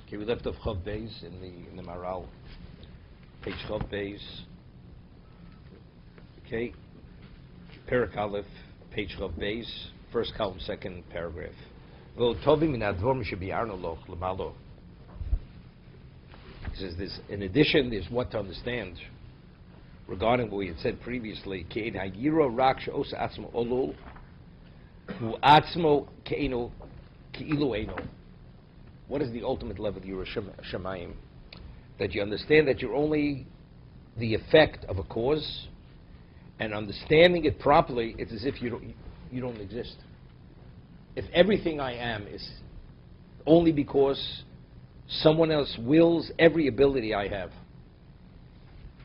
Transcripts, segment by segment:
Okay, we left off Chav Beis in the Maharal, page Chav Beis. Okay, Perek Aleph, page Chav Beis, first column, second paragraph. He says this. In addition, there's what to understand regarding what we had said previously. What is the ultimate level of Yirah Shamayim? That you understand that you're only the effect of a cause, and understanding it properly, it's as if you don't exist. If everything I am is only because someone else wills every ability I have,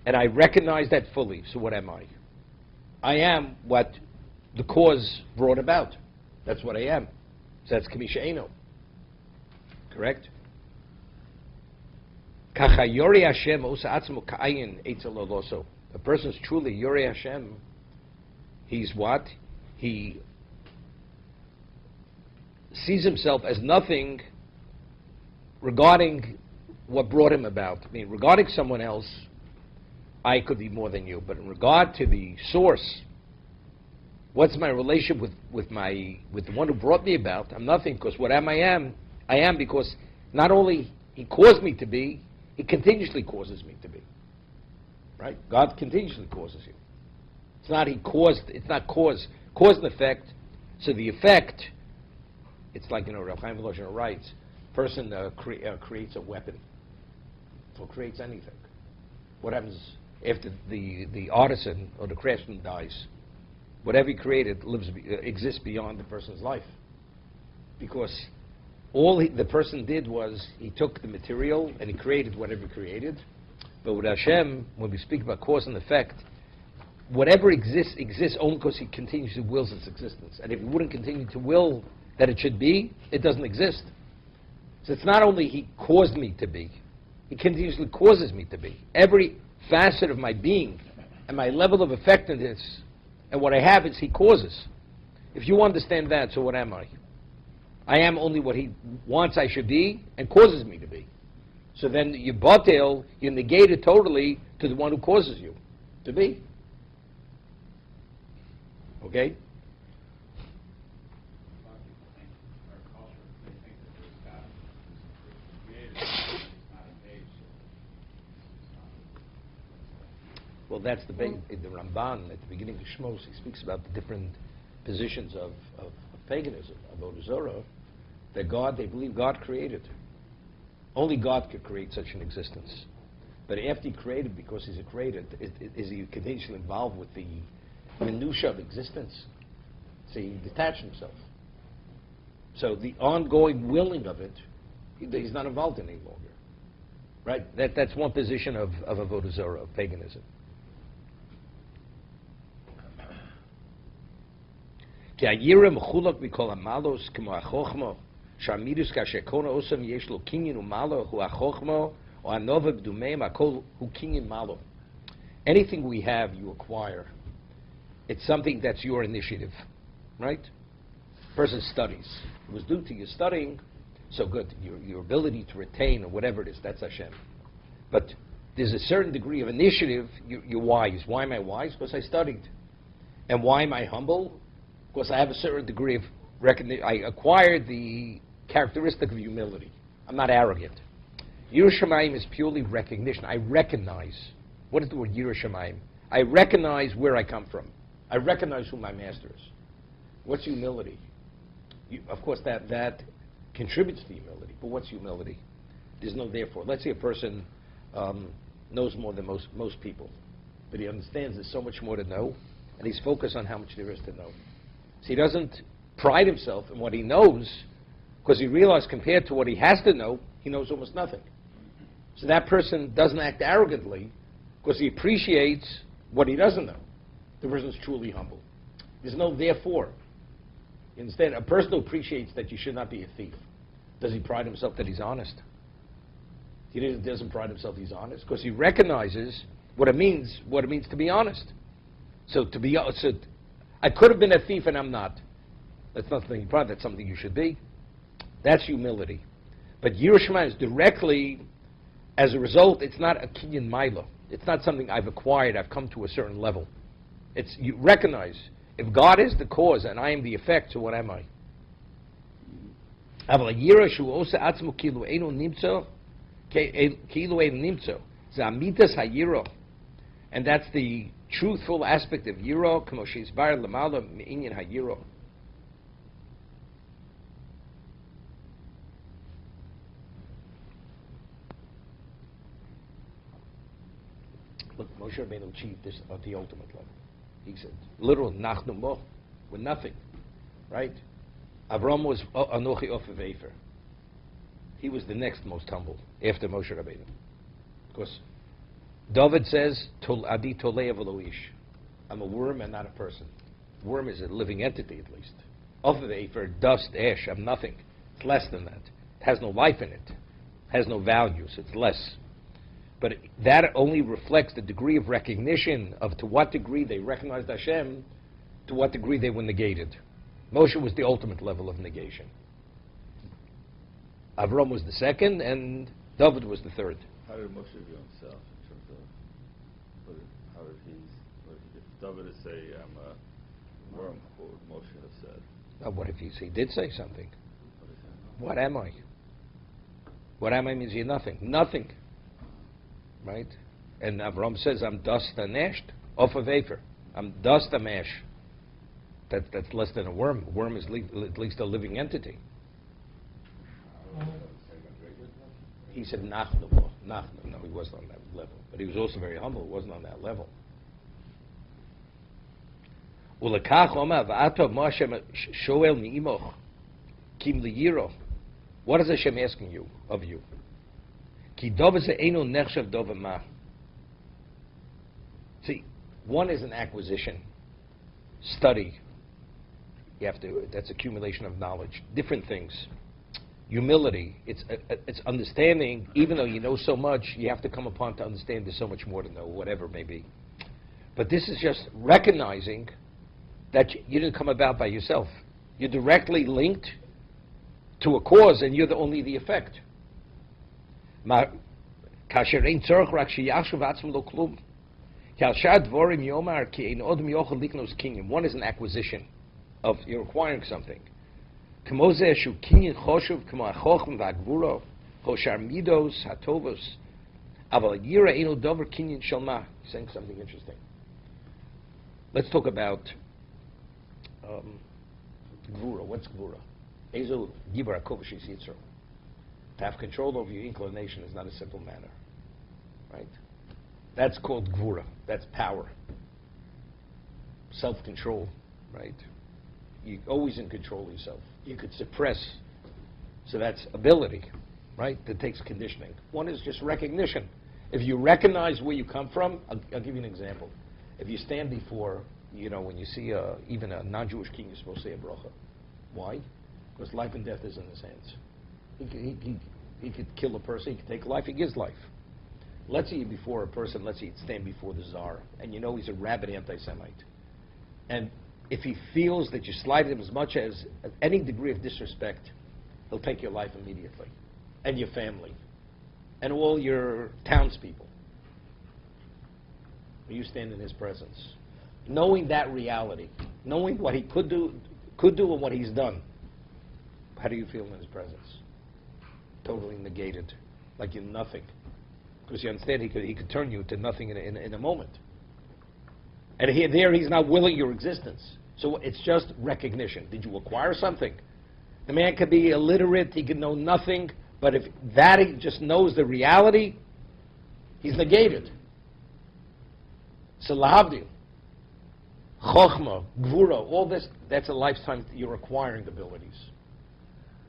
and I recognize that fully, so what am I? I am what the cause brought about. That's what I am. So that's Kamisha Eino. Correct? A person's truly Yorei Hashem. He's what? He sees himself as nothing regarding what brought him about. I mean, regarding someone else, I could be more than you. But in regard to the source, what's my relationship with the one who brought me about? I'm nothing, because what I am because not only he caused me to be, he continuously causes me to be. Right? God continuously causes you. It's not cause and effect. So the effect, it's like, Rav Chaim Volozhin writes, person creates a weapon, or creates anything. What happens after the artisan or the craftsman dies? Whatever he created exists beyond the person's life. Because all the person did was he took the material and he created whatever he created. But with Hashem, when we speak about cause and effect, whatever exists only because he continuously wills its existence. And if he wouldn't continue to will that it should be, it doesn't exist. So it's not only he caused me to be, he continuously causes me to be. Every facet of my being and my level of effectiveness and what I have is he causes. If you understand that, so what am I? I am only what he wants I should be and causes me to be. So then you batel, you negate it totally to the one who causes you to be. Okay? Well, that's the Ramban at the beginning of Shmos. He speaks about the different positions of paganism, of Avodah Zarah, that they believe God created. Only God could create such an existence. But after he created, because he's a creator, is he continuously involved with the minutiae of existence? So he detached himself. So the ongoing willing of it, he's not involved in any longer. Right? That's one position of Avodah Zarah, of paganism. Ki hayira mechulak mikol hamalos kemo hachochma shamirus kasher kona osam yesh lo kinyan umalo hu hachochma or hanova b'dumeim hakol hu kinyan malo. Anything we have, you acquire. It's something that's your initiative, right? Person studies. It was due to your studying, so good. Your ability to retain or whatever it is, that's Hashem. But there's a certain degree of initiative. You're wise. Why am I wise? Because I studied. And why am I humble? Because I have a certain degree of recognition. I acquired the characteristic of humility. I'm not arrogant. Yirah Shamayim is purely recognition. I recognize. What is the word Yirah Shamayim? I recognize where I come from. I recognize who my master is. What's humility? Of course, that contributes to humility. But what's humility? There's no therefore. Let's say a person knows more than most people, but he understands there's so much more to know, and he's focused on how much there is to know. So he doesn't pride himself in what he knows, because he realizes compared to what he has to know, he knows almost nothing. So that person doesn't act arrogantly, because he appreciates what he doesn't know. The person is truly humble. There's no therefore. You understand? A person who appreciates that you should not be a thief, does he pride himself that he's honest? He doesn't pride himself he's honest, because he recognizes what it means to be honest. So I could have been a thief and I'm not. That's nothing pride. That's something you should be. That's humility. But Yiras Shamayim is directly, as a result, it's not a kinyan maila. It's not something I've acquired, I've come to a certain level. It's, you recognize, if God is the cause and I am the effect, so what am I? And that's the truthful aspect of Yiro, kamo sheisbar lamala me'inyan hayiro. Look, Moshe Rabbeinu achieved this at the ultimate level. He said, literal, nachnu mo, with nothing, right? Avram was anochi of Efer. He was the next most humble after Moshe Rabbeinu. Because David says, Adi tolei v'lo ish. I'm a worm and not a person. Worm is a living entity, at least. Of Efer, dust, ash, I'm nothing. It's less than that. It has no life in it. It has no value, so it's less. But that only reflects the degree of recognition of to what degree they recognized Hashem, to what degree they were negated. Moshe was the ultimate level of negation. Avram was the second, and David was the third. How did Moshe view himself in terms of, how did he, if David is say, I'm a worm, what would Moshe have said? What if he did say something? What am I? What am I means you're nothing. Nothing. Right? And Avram says, I'm dust and ash, off of Efer. I'm dust and ash. That's less than a worm. A worm is at least a living entity. He said, Nachnu. No, he wasn't on that level. But he was also very humble. He wasn't on that level. What is Hashem asking you, of you? See, one is an acquisition, study. You have to. That's accumulation of knowledge. Different things. Humility. It's understanding. Even though you know so much, you have to come upon to understand. There's so much more to know, whatever it may be. But this is just recognizing that you didn't come about by yourself. You're directly linked to a cause, and you're only the effect. One is an acquisition of you're acquiring something. Saying something interesting. Let's talk about Gvura. What's Gvura? To have control over your inclination is not a simple matter, right? That's called Gvura. That's power. Self-control, right? You're always in control of yourself. You could suppress, so that's ability, right? That takes conditioning. One is just recognition. If you recognize where you come from, I'll give you an example. If you stand before, when you see even a non-Jewish king, you're supposed to say a bracha. Why? Because life and death is in his hands. He could kill a person, he could take life, he gives life. Let's say before a person, let's say you stand before the Tsar, and he's a rabid anti-Semite. And if he feels that you slighted him as much as any degree of disrespect, he'll take your life immediately, and your family, and all your townspeople. You stand in his presence. Knowing that reality, knowing what he could do and what he's done, how do you feel in his presence? Totally negated, like you're nothing. Because you understand he could turn you to nothing in a moment. And he's not willing your existence. So it's just recognition. Did you acquire something? The man could be illiterate, he could know nothing, but if that he just knows the reality, he's negated. So lahavdil, chokhmah, gvura, all this, that's a lifetime you're acquiring abilities.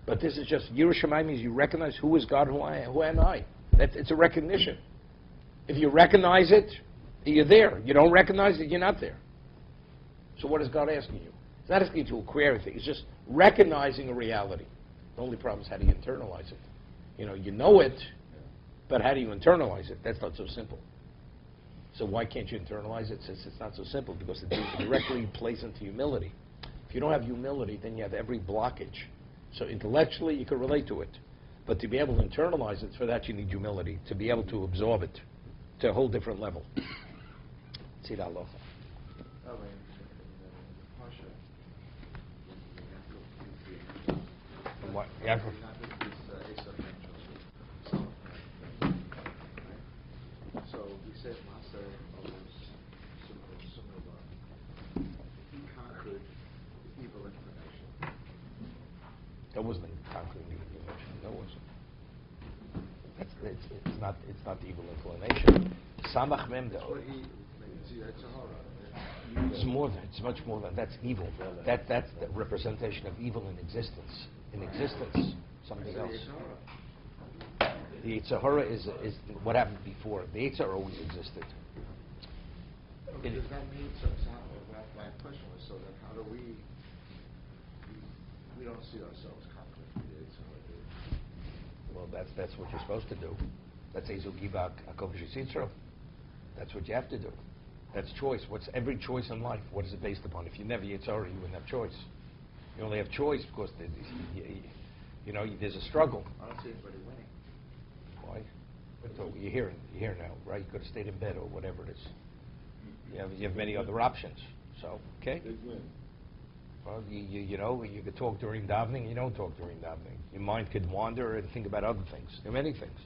But this is just, Yiras Shamayim means you recognize who is God, who am I. It's a recognition. If you recognize it, you're there. You don't recognize it, you're not there. So what is God asking you? He's not asking you to acquire anything. It's just recognizing a reality. The only problem is how do you internalize it? You know it, but how do you internalize it? That's not so simple. So why can't you internalize it? Since it's not so simple, because it directly plays into humility. If you don't have humility, then you have every blockage. So intellectually, you can relate to it. But to be able to internalize it, for that you need humility. To be able to absorb it to a whole different level. See that, Allah. What? Yaakov. So he said, Master always similar. He conquered the evil inclination. That wasn't conquering the evil inclination. That wasn't. It's not the evil inclination. Samach mem though. It's more than. It's much more than. That's evil. That's the representation of evil in existence. In existence, something else. The Yetzer Hara is what happened before. The Yetzer Hara always existed. Okay, does that mean my question was so that how do we don't see ourselves conquering the Yetzer Hara? Well, that's what you're supposed to do. That's Ezu Giva Akovish Yitzro. That's what you have to do. That's choice. What's every choice in life? What is it based upon? If you never Yetzer Hara, you wouldn't have choice. You only have choice because there's a struggle. I don't see anybody winning. Why? So you're here now, right? You could have stayed in bed or whatever it is. You have many other options. So okay. Big win. Well, you could talk during davening. You don't talk during davening. Your mind could wander and think about other things. There are many things.